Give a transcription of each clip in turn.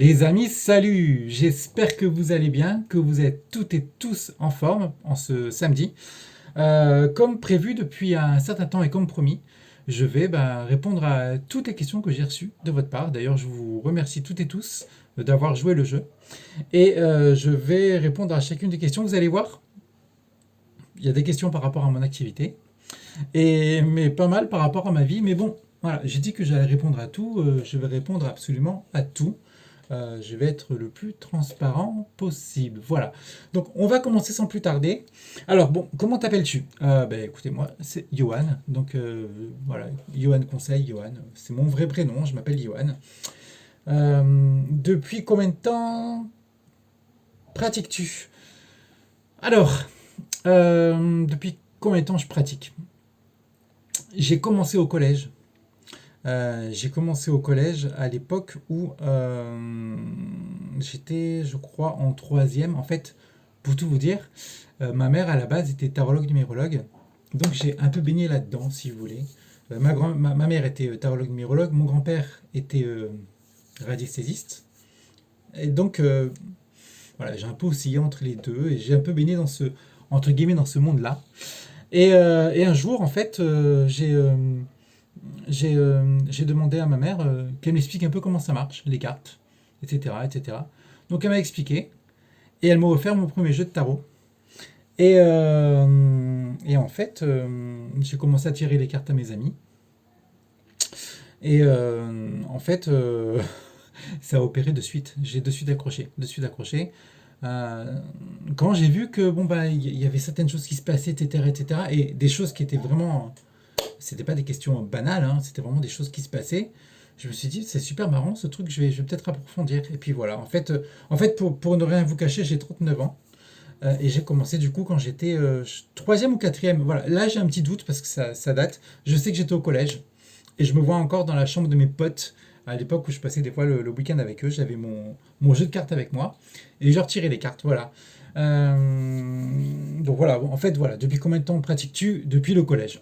Les amis, salut! J'espère que vous allez bien, que vous êtes toutes et tous en forme en ce samedi. Comme prévu depuis un certain temps et comme promis, je vais répondre à toutes les questions que j'ai reçues de votre part. D'ailleurs, je vous remercie toutes et tous d'avoir joué le jeu. Et je vais répondre à chacune des questions. Vous allez voir, il y a des questions par rapport à mon activité, mais pas mal par rapport à ma vie. Mais bon, voilà, j'ai dit que j'allais répondre à tout. Je vais répondre absolument à tout. Je vais être le plus transparent possible. Voilà. Donc, on va commencer sans plus tarder. Alors, bon, comment t'appelles-tu? Écoutez, moi, c'est Johan. Donc, voilà, Johan Conseil, Johan. C'est mon vrai prénom, je m'appelle Johan. Depuis combien de temps pratiques-tu? Alors, depuis combien de temps je pratique? J'ai commencé au collège. J'ai commencé au collège à l'époque où j'étais, je crois, en troisième. En fait, pour tout vous dire, ma mère à la base était tarologue numérologue, donc j'ai un peu baigné là-dedans, si vous voulez. Ma mère était tarologue numérologue, mon grand-père était radiesthésiste, et donc voilà, j'ai un peu oscillé entre les deux et j'ai un peu baigné dans ce entre guillemets dans ce monde-là. Et un jour, en fait, j'ai demandé à ma mère qu'elle m'explique un peu comment ça marche, les cartes, etc., etc. Donc elle m'a expliqué et elle m'a offert mon premier jeu de tarot. Et en fait, j'ai commencé à tirer les cartes à mes amis. Et en fait, ça a opéré de suite. J'ai de suite accroché, de suite accroché. Euh, Quand j'ai vu que bon bah il y avait certaines choses qui se passaient, etc., etc., et des choses qui étaient vraiment c'était pas des questions banales, hein, c'était vraiment des choses qui se passaient. Je me suis dit, c'est super marrant ce truc, je vais peut-être approfondir. Et puis voilà, en fait pour ne rien vous cacher, j'ai 39 ans. Et j'ai commencé du coup quand j'étais troisième ou quatrième. Voilà, là j'ai un petit doute parce que ça date. Je sais que j'étais au collège et je me vois encore dans la chambre de mes potes à l'époque où je passais des fois le week-end avec eux. J'avais mon jeu de cartes avec moi et je retirais les cartes. Voilà. Donc voilà, en fait voilà, depuis combien de temps pratiques-tu? Depuis le collège.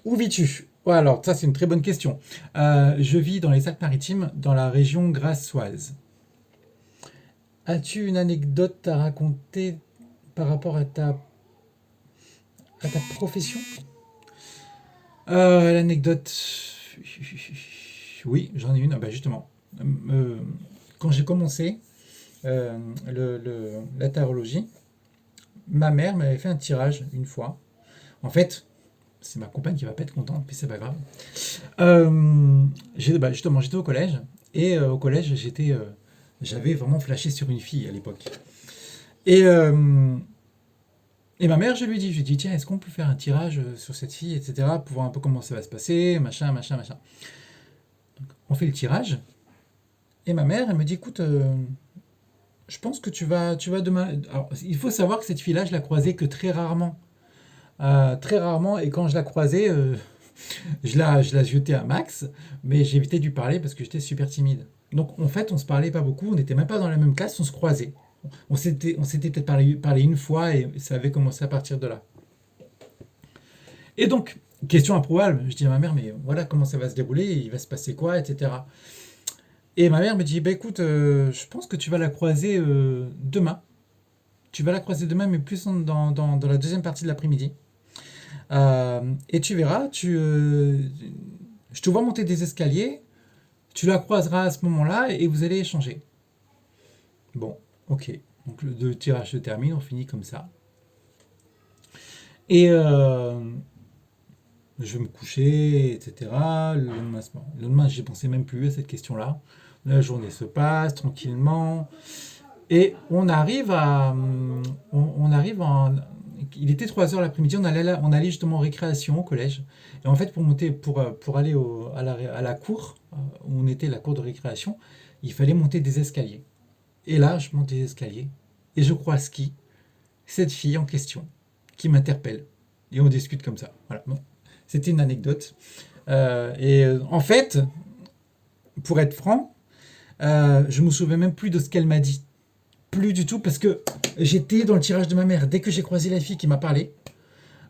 Où vis-tu? Ouais, alors, ça, c'est une très bonne question. Je vis dans les Alpes-Maritimes, dans la région grassoise. As-tu une anecdote à raconter par rapport à ta profession? L'anecdote. Oui, j'en ai une. Ah bah, justement, euh, quand j'ai commencé la tarologie, ma mère m'avait fait un tirage une fois. En fait, c'est ma compagne qui va pas être contente, puis c'est pas grave. Justement, j'étais au collège, et au collège, j'avais vraiment flashé sur une fille à l'époque. Et, euh, et ma mère, je lui ai dit, tiens, est-ce qu'on peut faire un tirage sur cette fille, etc., pour voir un peu comment ça va se passer, machin, machin, machin. On fait le tirage, et ma mère, elle me dit, écoute, je pense que tu vas demain. Alors, il faut savoir que cette fille-là, je la croisais que très rarement. Très rarement, et quand je la croisais, je la jetais à max, mais j'évitais de lui parler parce que j'étais super timide. Donc en fait, on se parlait pas beaucoup, on n'était même pas dans la même classe, on se croisait. On s'était peut-être parlé une fois et ça avait commencé à partir de là. Et donc, question improbable, je dis à ma mère, mais voilà comment ça va se dérouler, il va se passer quoi, etc. Et ma mère me dit, bah écoute, je pense que tu vas la croiser demain. Tu vas la croiser demain, mais plus dans la deuxième partie de l'après-midi. Et tu verras, je te vois monter des escaliers, tu la croiseras à ce moment-là et vous allez échanger. Bon, ok. Donc le tirage se termine, on finit comme ça. Et je vais me coucher, etc. Le lendemain, j'y pensais même plus à cette question-là. La journée se passe tranquillement. Et il était 3 heures l'après-midi, on allait justement en récréation au collège. Et en fait, pour aller à la cour, où on était la cour de récréation, il fallait monter des escaliers. Et là, je monte des escaliers et je croise qui? Cette fille en question qui m'interpelle. Et on discute comme ça. Voilà. Bon. C'était une anecdote. En fait, pour être franc, je me souviens même plus de ce qu'elle m'a dit. Plus du tout, parce que j'étais dans le tirage de ma mère. Dès que j'ai croisé la fille qui m'a parlé,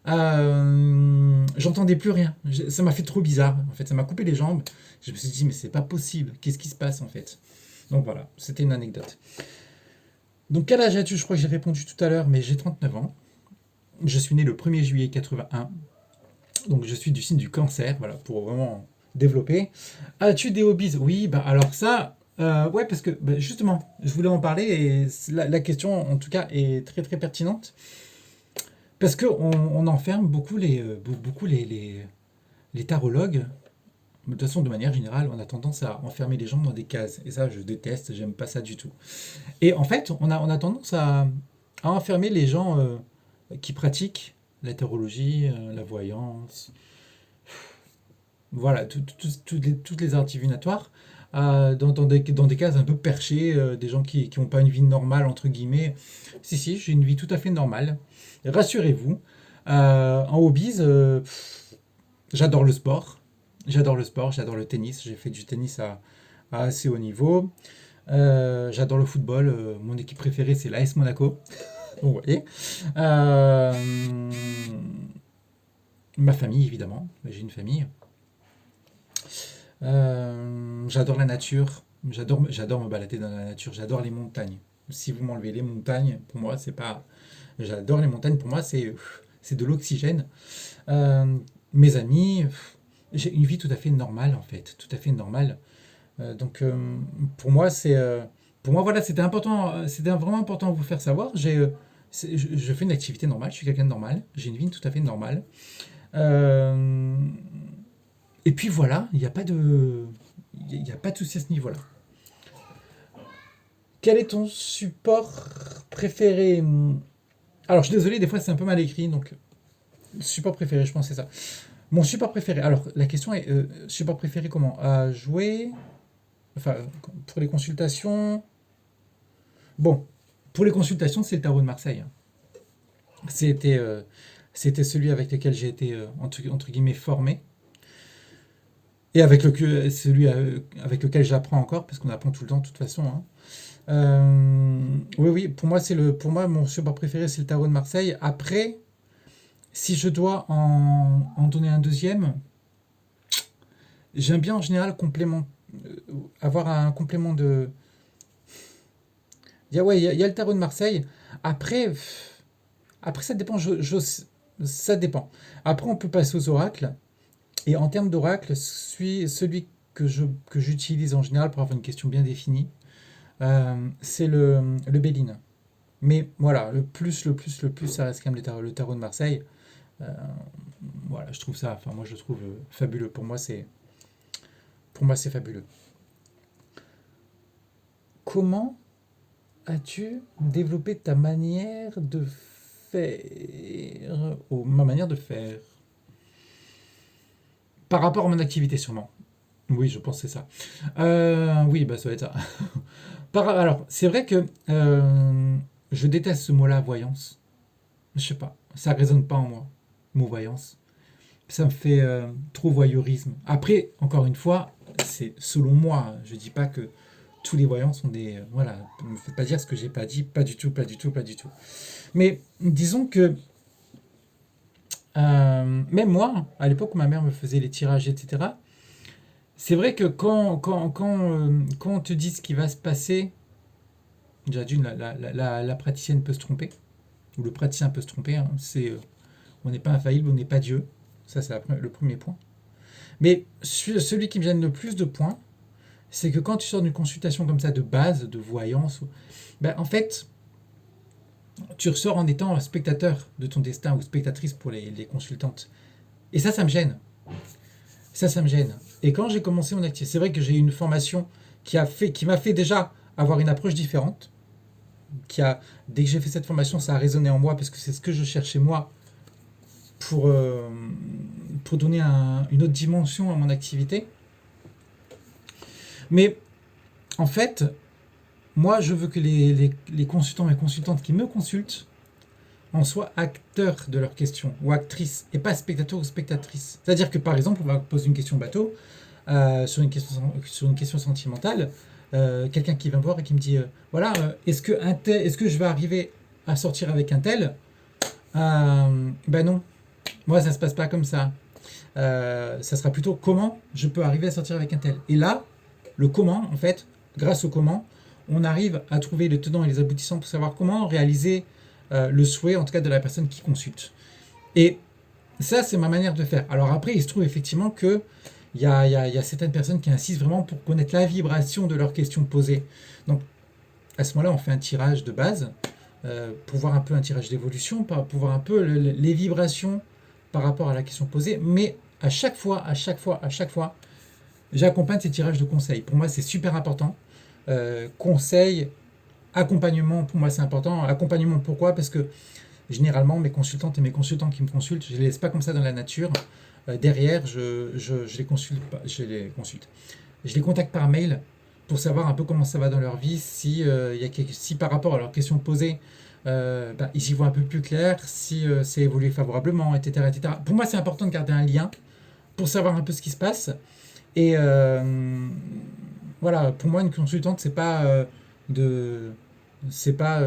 J'entendais plus rien. Ça m'a fait trop bizarre. En fait, ça m'a coupé les jambes. Je me suis dit, mais c'est pas possible. Qu'est-ce qui se passe en fait? Donc voilà, c'était une anecdote. Donc quel âge as-tu? Je crois que j'ai répondu tout à l'heure, mais j'ai 39 ans. Je suis né le 1er juillet 81. Donc je suis du signe du cancer, voilà, pour vraiment développer. As-tu des hobbies? Oui, bah alors ça, ouais, parce que bah, justement, je voulais en parler et la question, en tout cas, est très très pertinente. Parce qu'on on enferme beaucoup les tarologues. De toute façon, de manière générale, on a tendance à enfermer les gens dans des cases. Et ça, je déteste, j'aime pas ça du tout. Et en fait, on a tendance à enfermer les gens qui pratiquent la tarologie, la voyance, voilà, toutes les arts divinatoires, dans des cases un peu perchées, des gens qui n'ont pas une vie normale, entre guillemets. Si, si, j'ai une vie tout à fait normale. Rassurez-vous. En hobbies, j'adore le sport. J'adore le sport, j'adore le tennis. J'ai fait du tennis à assez haut niveau. J'adore le football. Mon équipe préférée, c'est l'AS Monaco. Vous voyez. Euh, Ma famille, évidemment. J'ai une famille. J'adore la nature. J'adore me balader dans la nature. J'adore les montagnes. Si vous m'enlevez les montagnes, pour moi, c'est pas. J'adore les montagnes. Pour moi, c'est de l'oxygène. Euh, Mes amis, j'ai une vie tout à fait normale en fait, tout à fait normale. Donc pour moi pour moi voilà, c'était vraiment important de vous faire savoir. Je fais une activité normale, je suis quelqu'un de normal, j'ai une vie tout à fait normale. Euh, et puis voilà, il y a pas de souci à ce niveau-là. Quel est ton support préféré? Alors je suis désolé, des fois c'est un peu mal écrit, donc support préféré, je pense que c'est ça. Mon support préféré. Alors, la question est support préféré comment? À jouer. Enfin, pour les consultations. Bon, pour les consultations, c'est le tarot de Marseille. C'était c'était celui avec lequel j'ai été entre guillemets formé et celui avec lequel j'apprends encore parce qu'on apprend tout le temps de toute façon, hein. Oui, oui, pour moi mon support préféré c'est le tarot de Marseille. Après, si je dois en donner un deuxième, j'aime bien en général avoir un complément de. Ouais, il y a le tarot de Marseille. Après, après ça dépend. Ça dépend. Après, on peut passer aux oracles. Et en termes d'oracle, celui que j'utilise en général pour avoir une question bien définie, c'est le Béline. Mais voilà, le plus, ça reste quand même le tarot de Marseille. Euh, voilà, je trouve ça, enfin moi je le trouve fabuleux. Pour moi c'est fabuleux. Comment as-tu développé ta manière de faire, ma manière de faire, par rapport à mon activité sûrement. Oui, je pense que c'est ça. Oui, bah ça va être ça. Alors, c'est vrai que je déteste ce mot-là, voyance. Je sais pas, ça résonne pas en moi, mot voyance. Ça me fait trop voyeurisme. Après, encore une fois, c'est selon moi. Je dis pas que tous les voyants sont des. Voilà, ne me faites pas dire ce que j'ai pas dit. Pas du tout, pas du tout, pas du tout. Mais disons que même moi, à l'époque où ma mère me faisait les tirages, etc., c'est vrai que quand on te dit ce qui va se passer, déjà d'une, la praticienne peut se tromper, ou le praticien peut se tromper, hein, on n'est pas infaillible, on n'est pas Dieu. Ça, c'est le premier point. Mais celui qui me gêne le plus de points, c'est que quand tu sors d'une consultation comme ça de base, de voyance, ben, en fait, tu ressors en étant spectateur de ton destin ou spectatrice pour les consultantes. Et ça me gêne. Ça me gêne. Et quand j'ai commencé mon activité, c'est vrai que j'ai eu une formation qui m'a fait déjà avoir une approche différente. Dès que j'ai fait cette formation, ça a résonné en moi parce que c'est ce que je cherchais moi pour, euh, pour donner une autre dimension à mon activité. Mais en fait, moi, je veux que les consultants et consultantes qui me consultent en soient acteurs de leurs questions ou actrices et pas spectateurs ou spectatrices. C'est-à-dire que par exemple, on va poser une question bateau sur une question sentimentale. Quelqu'un qui vient me voir et qui me dit voilà, est-ce que je vais arriver à sortir avec un tel? Ben non. Moi, ça se passe pas comme ça. Ça sera plutôt comment je peux arriver à sortir avec un tel. Et là, le comment, en fait, grâce au comment, on arrive à trouver les tenants et les aboutissants pour savoir comment réaliser le souhait, en tout cas de la personne qui consulte. Et ça, c'est ma manière de faire. Alors après, il se trouve effectivement que il y a certaines personnes qui insistent vraiment pour connaître la vibration de leurs questions posées. Donc, à ce moment-là, on fait un tirage de base pour voir un peu un tirage d'évolution, pour voir un peu les vibrations par rapport à la question posée. Mais à chaque fois, j'accompagne ces tirages de conseils. Pour moi, c'est super important. Conseils, accompagnement, pour moi, c'est important. Accompagnement, pourquoi? Parce que généralement, mes consultantes et mes consultants qui me consultent, je ne les laisse pas comme ça dans la nature. Derrière, je les consulte, je les contacte par mail pour savoir un peu comment ça va dans leur vie, si par rapport à leurs questions posées, ils y voient un peu plus clair, si c'est évolué favorablement, etc., etc. Pour moi, c'est important de garder un lien pour savoir un peu ce qui se passe. Et voilà, pour moi, une consultante, de, c'est pas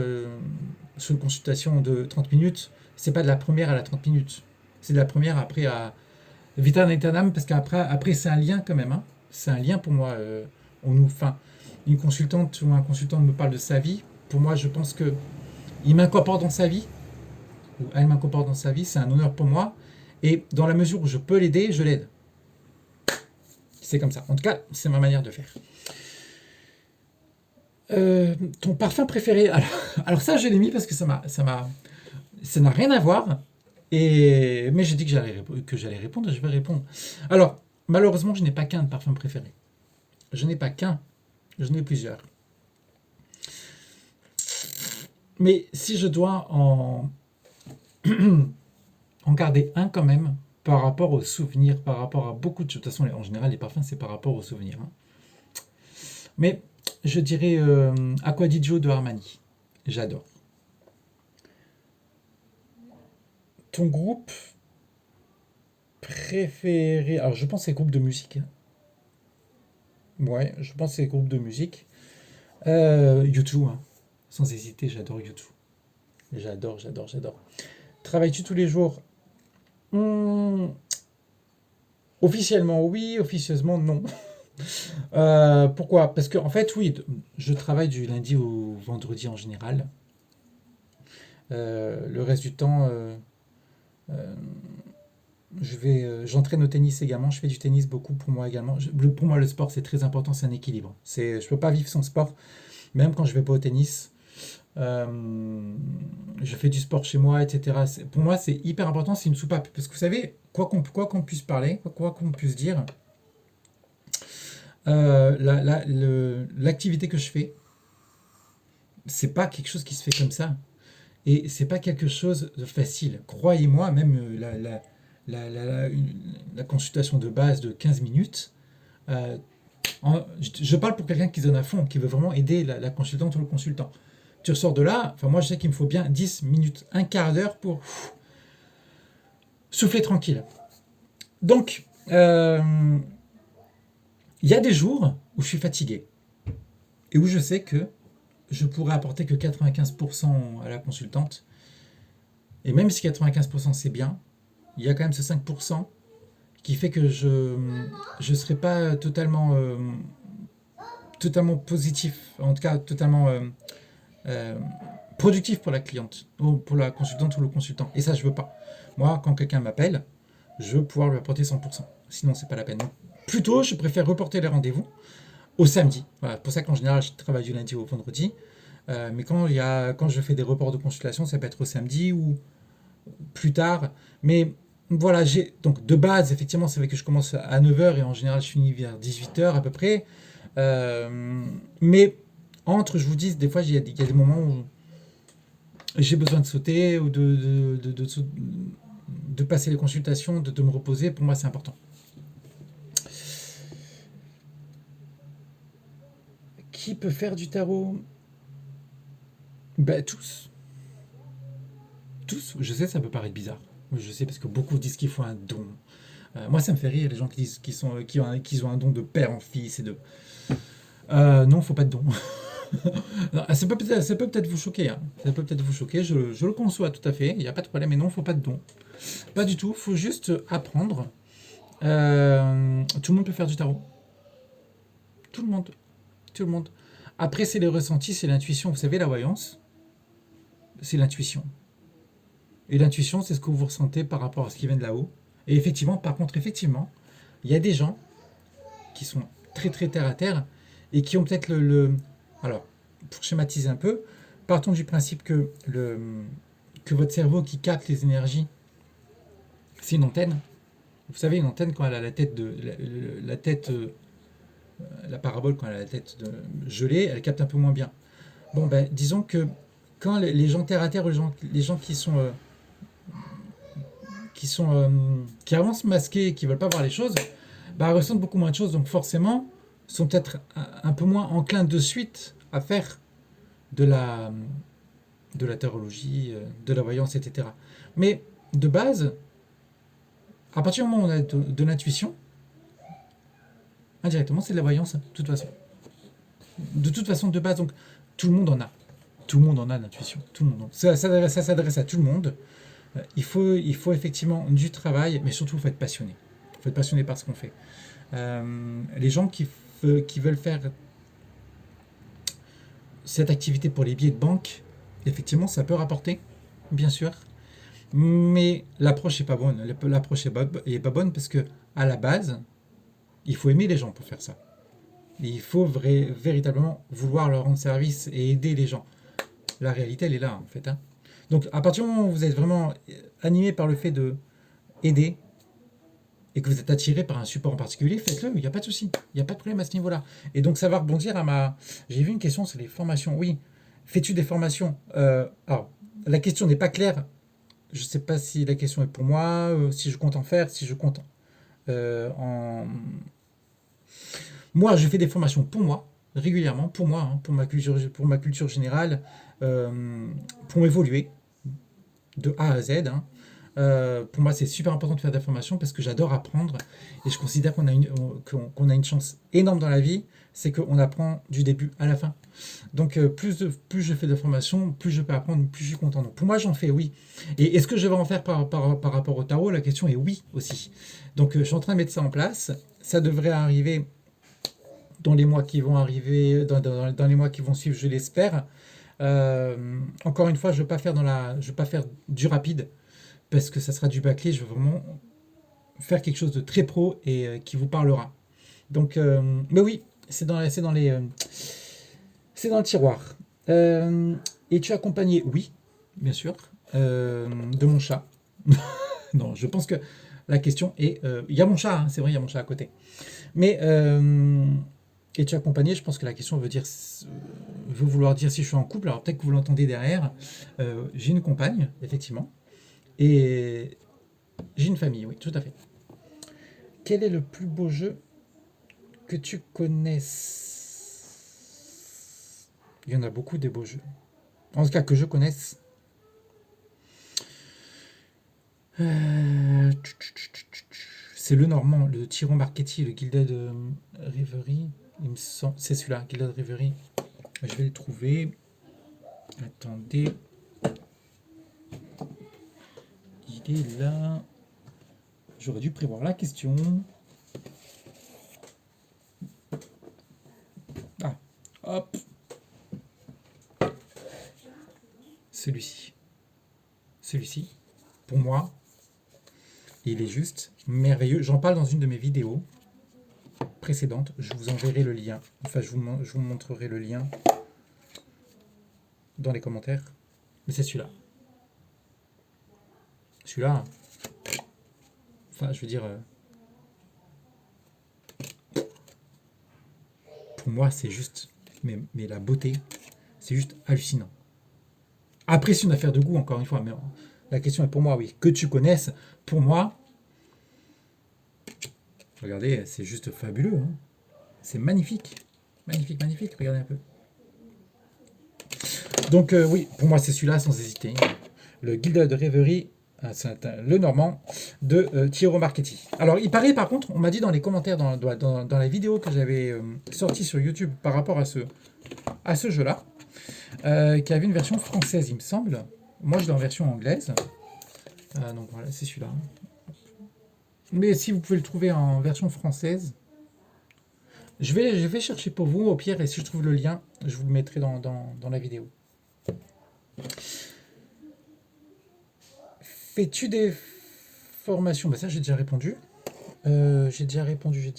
sur une consultation de 30 minutes, c'est pas de la première à la 30 minutes. C'est de la première après à vitam aeternam, parce qu'après c'est un lien quand même. Hein. C'est un lien pour moi. Enfin, une consultante ou un consultant me parle de sa vie. Pour moi, je pense que il m'incorpore dans sa vie, ou elle m'incorpore dans sa vie, c'est un honneur pour moi. Et dans la mesure où je peux l'aider, je l'aide. C'est comme ça. En tout cas, c'est ma manière de faire. Ton parfum préféré? Alors ça, je l'ai mis parce que ça n'a rien à voir. Mais j'ai dit que j'allais répondre, et je vais répondre. Alors, malheureusement, je n'ai pas qu'un parfum préféré. Je n'ai pas qu'un, je n'ai plusieurs. Mais si je dois en garder un quand même, par rapport aux souvenirs, par rapport à beaucoup de choses. De toute façon, en général, les parfums, c'est par rapport aux souvenirs. Hein. Mais je dirais Acqua di Gio de Armani. J'adore. Ton groupe préféré? Alors, je pense que c'est groupe de musique. Hein. Ouais, je pense que c'est groupe de musique. U2, hein. Sans hésiter, j'adore U2. J'adore, j'adore, j'adore. Travailles-tu tous les jours? Hmm, Officiellement, oui. Officieusement, non. Pourquoi? Parce que, en fait, oui, je travaille du lundi au vendredi en général. Le reste du temps, euh, j'entraîne au tennis également. Je fais du tennis beaucoup pour moi également. Pour moi, le sport, c'est très important. C'est un équilibre. Je peux pas vivre sans sport. Même quand je vais pas au tennis, je fais du sport chez moi, etc. Pour moi, c'est hyper important. C'est une soupape. Parce que vous savez, quoi qu'on puisse parler, quoi qu'on puisse dire, l'activité que je fais, c'est pas quelque chose qui se fait comme ça. Et c'est pas quelque chose de facile. Croyez-moi, même la consultation de base de 15 minutes, euh, je parle pour quelqu'un qui se donne à fond, qui veut vraiment aider la consultante ou le consultant. Tu ressors de là, enfin moi je sais qu'il me faut bien 10 minutes, un quart d'heure pour souffler tranquille. Donc, il y a des jours où je suis fatigué et où je sais que je pourrais apporter que 95% à la consultante. Et même si 95% c'est bien, il y a quand même ce 5% qui fait que je ne serai pas totalement positif, en tout cas totalement euh, productif pour la cliente, ou pour la consultante ou le consultant. Et ça, je veux pas. Moi, quand quelqu'un m'appelle, je veux pouvoir lui apporter 100%. Sinon, c'est pas la peine. Donc, plutôt, je préfère reporter les rendez-vous au samedi. Voilà, pour ça qu'en général, je travaille du lundi au vendredi. Mais quand je fais des reports de consultation, ça peut être au samedi ou plus tard. Mais voilà, donc de base, effectivement, c'est vrai que je commence à 9h et en général, je finis vers 18h à peu près. Mais je vous dis, des fois, il y a des moments où j'ai besoin de sauter ou de passer les consultations, de me reposer. Pour moi, c'est important. Qui peut faire du tarot? Ben, tous. Tous. Je sais, ça peut paraître bizarre. Je sais parce que beaucoup disent qu'il faut un don. Moi, ça me fait rire les gens qui disent qu'ils ont un don de père en fils et de. Non, faut pas de don. Non, ça peut peut-être vous choquer, hein. Ça peut peut-être vous choquer, je le conçois tout à fait, il n'y a pas de problème, mais non, il ne faut pas de don. Pas du tout, il faut juste apprendre. Tout le monde peut faire du tarot. Tout le monde. Tout le monde. Après, c'est les ressentis, c'est l'intuition. Vous savez, la voyance, c'est l'intuition. Et l'intuition, c'est ce que vous ressentez par rapport à ce qui vient de là-haut. Et effectivement, par contre, effectivement, il y a des gens qui sont très très terre à terre et qui ont peut-être alors, pour schématiser un peu, partons du principe que votre cerveau qui capte les énergies, c'est une antenne. Vous savez, une antenne, quand elle a la tête la tête, la parabole, quand elle a la tête gelée, elle capte un peu moins bien. Bon, ben, disons que quand les gens terre à terre, les gens qui avancent masqués, qui veulent pas voir les choses, bah, ressentent beaucoup moins de choses, donc forcément, sont peut-être un peu moins enclins de suite à faire de la, de la tarologie, de la voyance, etc. Mais de base, à partir du moment où on a de l'intuition, indirectement, c'est de la voyance, de toute façon. De toute façon, de base, donc, tout le monde en a. Tout le monde en a l'intuition. Tout le monde. Ça s'adresse à tout le monde. Il faut effectivement du travail, mais surtout, il faut être passionné. Il faut être passionné par ce qu'on fait. Les gens qui veulent faire cette activité pour les billets de banque, effectivement, ça peut rapporter, bien sûr. Mais l'approche n'est pas bonne. L'approche est pas bonne parce que, à la base, il faut aimer les gens pour faire ça. Il faut véritablement vouloir leur rendre service et aider les gens. La réalité, elle est là, en fait, hein. Donc, à partir du moment où vous êtes vraiment animé par le fait de aider et que vous êtes attiré par un support en particulier, faites-le, il n'y a pas de souci. Il n'y a pas de problème à ce niveau-là. Et donc, ça va rebondir à ma. J'ai vu une question sur les formations. Oui, fais-tu des formations? Alors, la question n'est pas claire. Je ne sais pas si la question est pour moi, si je compte en faire, si je compte en. Moi, je fais des formations pour moi, régulièrement, pour moi, hein, pour ma culture générale, pour m'évoluer de A à Z, hein. Pour moi, c'est super important de faire des formations parce que j'adore apprendre et je considère qu'on a une chance énorme dans la vie, c'est qu'on apprend du début à la fin. Donc, plus je fais de formations, plus je peux apprendre, plus je suis content. Donc, pour moi, j'en fais, oui. Et est-ce que je vais en faire par rapport au tarot? La question est oui aussi. Donc, je suis en train de mettre ça en place. Ça devrait arriver dans les mois qui vont arriver, dans les mois qui vont suivre, je l'espère. Encore une fois, je ne veux pas faire du rapide parce que ça sera du bâclé. Je veux vraiment faire quelque chose de très pro et qui vous parlera. Donc, mais oui, c'est dans le tiroir. Es-tu accompagné? Oui, bien sûr, de mon chat. Non, je pense que la question est, il y a mon chat, hein, c'est vrai, il y a mon chat à côté. Mais es-tu accompagné? Je pense que la question veut vouloir dire si je suis en couple. Alors peut-être que vous l'entendez derrière. J'ai une compagne, effectivement. Et j'ai une famille, oui, tout à fait. Quel est le plus beau jeu que tu connaisses? Il y en a beaucoup des beaux jeux. En tout cas, que je connaisse. Euh, C'est le Normand, le Tyron Marchetti, le Gilded Reverie. Il me semble, c'est celui-là, Gilded Reverie. Je vais le trouver. Attendez. Il est là. J'aurais dû prévoir la question. Ah, hop. Celui-ci. Celui-ci, pour moi, il est juste merveilleux. J'en parle dans une de mes vidéos précédentes. Je vous enverrai le lien. Enfin, je vous montrerai le lien dans les commentaires. Mais c'est celui-là. Celui-là, enfin, je veux dire, pour moi, c'est juste, mais la beauté, c'est juste hallucinant. Après, c'est une affaire de goût, encore une fois, mais la question est pour moi, oui. Que tu connaisses, pour moi, regardez, c'est juste fabuleux, hein. C'est magnifique. Magnifique, magnifique, regardez un peu. Donc, oui, pour moi, c'est celui-là, sans hésiter. Le Gilded Reverie, le Normand, de Thierry Marchetti. Alors, il paraît, par contre, on m'a dit dans les commentaires, dans la vidéo que j'avais sortie sur YouTube par rapport à ce à ce jeu-là, qui avait une version française, il me semble. Moi, je l'ai en version anglaise. Donc voilà, c'est celui-là. Mais si vous pouvez le trouver en version française, je vais chercher pour vous, au pire, et si je trouve le lien, je vous le mettrai dans la vidéo. Fais-tu des formations? Bah ça, j'ai déjà répondu. J'ai déjà répondu.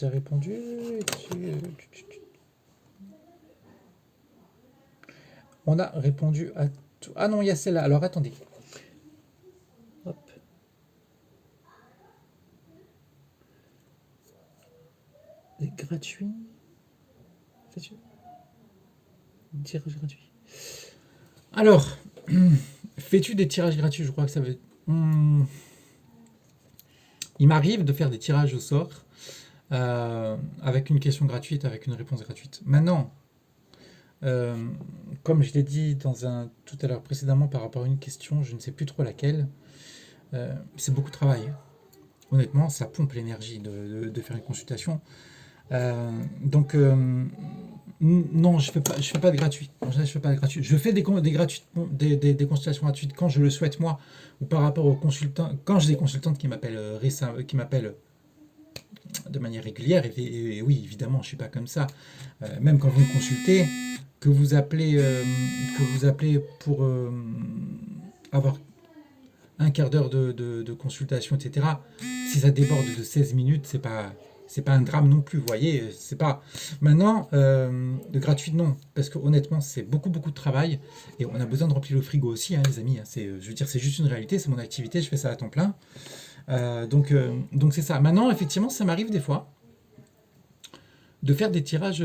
On a répondu à tout. Ah non, il y a celle-là. Alors attendez. Hop. C'est gratuit. Fais-tu tirage gratuit. Alors, fais-tu des tirages gratuits? Je crois que ça veut. Il m'arrive de faire des tirages au sort avec une question gratuite, avec une réponse gratuite. Maintenant, euh, comme je l'ai dit tout à l'heure précédemment par rapport à une question, je ne sais plus trop laquelle, c'est beaucoup de travail. Honnêtement, ça pompe l'énergie de faire une consultation. Donc, non, je fais pas de gratuit. En général, je fais pas de gratuit. Je fais des consultations gratuites quand je le souhaite moi, ou par rapport aux consultants. Quand j'ai des consultantes qui m'appellent qui m'appellent de manière régulière, et oui, évidemment, je suis pas comme ça. Même quand vous me consultez, que vous appelez pour avoir un quart d'heure de consultation, etc. Si ça déborde de 16 minutes, c'est pas un drame non plus, vous voyez, c'est pas... Maintenant, de gratuit, non, parce que honnêtement, c'est beaucoup de travail, et on a besoin de remplir le frigo aussi, hein, les amis, hein, je veux dire, c'est juste une réalité, c'est mon activité, je fais ça à temps plein, donc c'est ça. Maintenant, effectivement, ça m'arrive des fois de faire des tirages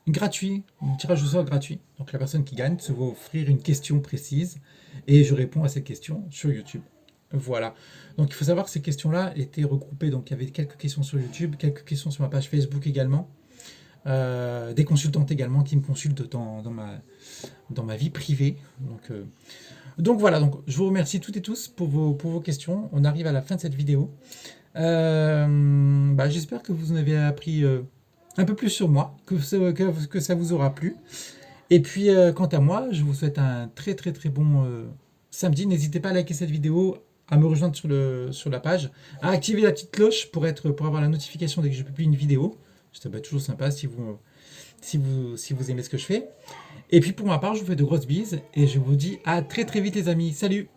gratuits, un tirage au sort gratuit. Donc la personne qui gagne se va offrir une question précise et je réponds à cette question sur YouTube. Voilà. Donc il faut savoir que ces questions-là étaient regroupées. Donc il y avait quelques questions sur YouTube, quelques questions sur ma page Facebook également. Des consultantes également qui me consultent dans ma vie privée. Donc voilà, donc, je vous remercie toutes et tous pour vos questions. On arrive à la fin de cette vidéo. J'espère que vous en avez appris un peu plus sur moi, que ça vous aura plu. Et puis, quant à moi, je vous souhaite un très bon samedi. N'hésitez pas à liker cette vidéo, à me rejoindre sur la page, à activer la petite cloche pour avoir la notification dès que je publie une vidéo. C'est toujours sympa si vous aimez ce que je fais. Et puis pour ma part, je vous fais de grosses bises et je vous dis à très vite les amis. Salut!